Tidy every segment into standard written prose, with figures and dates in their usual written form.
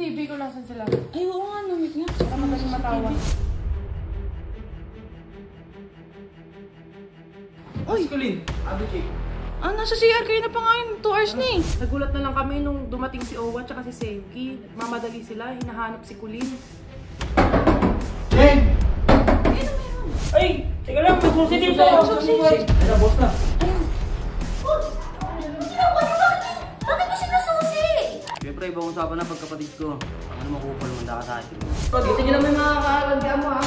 CCTV ko lang saan sila. Ay, oo nga, namit nga. Para magaling matawan. Uy! Colleen, Abby Cake. Nasa CR kayo na pa nga yun. 2 hours na eh. Nagulat na lang kami nung dumating si Owa tsaka si Senki. Mamadali sila, hinahanap si Colleen. Jen! Ano meron? Ay! Teka lang, may susi dito! Ay, boss na. Bakit mo sinasusi? Siyempre, ibang usapan na pagkapatid ko. Ang ano makupal, manda ka sa akin. Dito nyo lang may mga kakalandian mo, ha?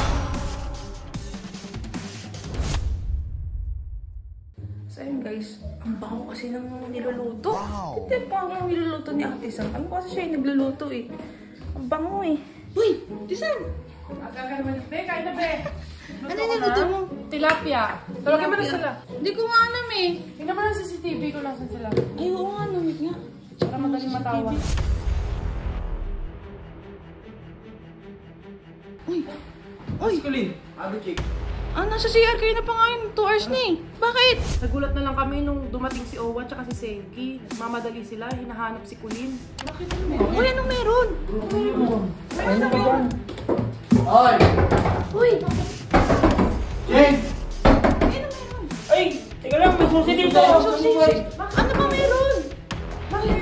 So ayun guys, ang bango kasi ng niluluto. Hindi pa ang niluluto ni Ate Sam. Ano kasi siya yung nagluluto eh. Ang bango eh. Uy! Ate Sam! Aga ka naman. Be, kain na be! Ano yung niluto mo? Tilapia. Tawagin mo na sila. Hindi ko nga alam eh. Tingnan mo lang CCTV ko lang saan sila. Ay, oo nga, namit nga. Para magaling matawan. Uy! Uy! Colleen, Abby Cake. Nasa CR kayo na pa nga yun. 2 hours na eh. Bakit? Nagulat na lang kami nung dumating si Owa tsaka si Senki. Mamadali sila, hinahanap si Colleen. Bakit ano meron? Uy, anong meron? Ano ba yan? Ay! Uy! Jen! Ano meron? Ay! Teka lang, may susi dito! Susi! Ano ba meron? Bakit?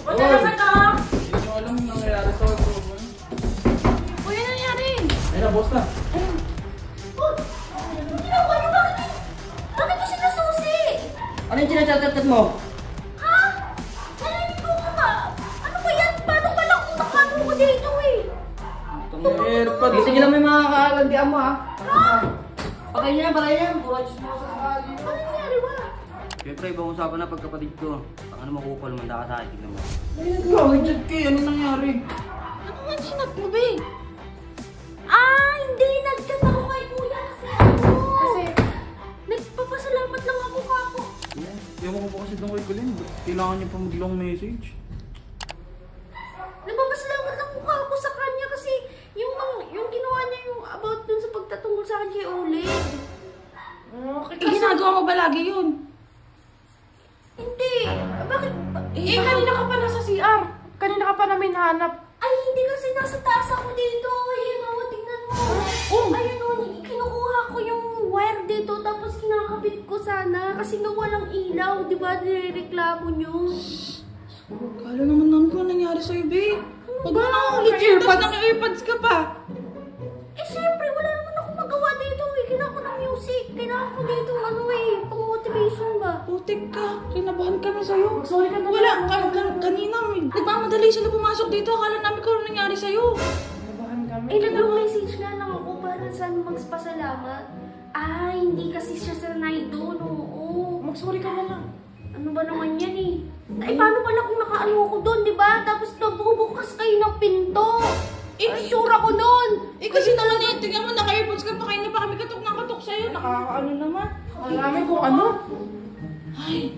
Wala na ka! Hindi nyo alam yung nangyayari sa program. Uy, ano nangyari? Ay na, boss na. Bakit mo sinasusi? Ano yung chinachat-chat mo? Ha? Narinig ko ka ba? Ano ba yan? Paano pala kung nakano ko dito eh? AirPods. Dito nyo lang may mga kakalandian mo, ha? Ha? Patay niya, patay niya. Puro chismosa sa kali. Ano nangyari ba? Siyempre, ibang usapan na pagkapatid ko. Ang ano makupal, manda ka sa akin. Tignan mo. Gawin dyan kayo. Ano nangyari? Ano nga sinat mo, be? Hindi. Nag-chat ako kay kuya kasi ano? Kasi, Nagpapasalamat lang ako kako. Ewan ko po kasi doon kay Colleen. Kailangan niyo pa mag-long message. Nagpapasalamat lang ako sa kanya kasi yung ginawa niya yung about dun sa pagtatungkol sa akin kay Oleg. okay Eh, ginagawa mo ba lagi yun? Hindi. Bakit? Eh, kanina ka pa nasa CR. Kanina ka pa namin hanap. Ay, hindi kasi nasa taas ako dito. Ayun o, tingnan mo. Ayun o, kinukuha ko yung wire dito tapos kinakabit ko sana kasi nga walang ilaw. Di ba nireklamo nyo? Kala naman nun ko nangyari sa'yo, be. Pag ba? mo ulit earpods, naka-earpods ka pa. Eh, syempre, wala naman ako magawa dito eh. Kailangan ko ng music. Kailangan ko dito, pang motivation ba? Putik ka. Kinabahan kami sa'yo. Sorry ka na. Wala, kanina, nagmamadali sila pumasok dito. Akala namin kung ano nangyari sa'yo. Nabahan kami. Eh, nag-message nga lang ako para saan magpasalamat. Hindi kasi siya sanay doon. Oo. Mag-sorry ka na lang. Ano ba naman yan eh? Ay, paano pala kung nakaano ako doon, di ba? Tapos nagbubukas kayo ng pinto. Eh, itsura ko doon. Eh, kasi talaga yan. Tingnan mo, naka-earpods ka pa. Kayo na pa kami katok ng katok sa'yo. Nakakaano naman. Alam namin kung ano. Ay,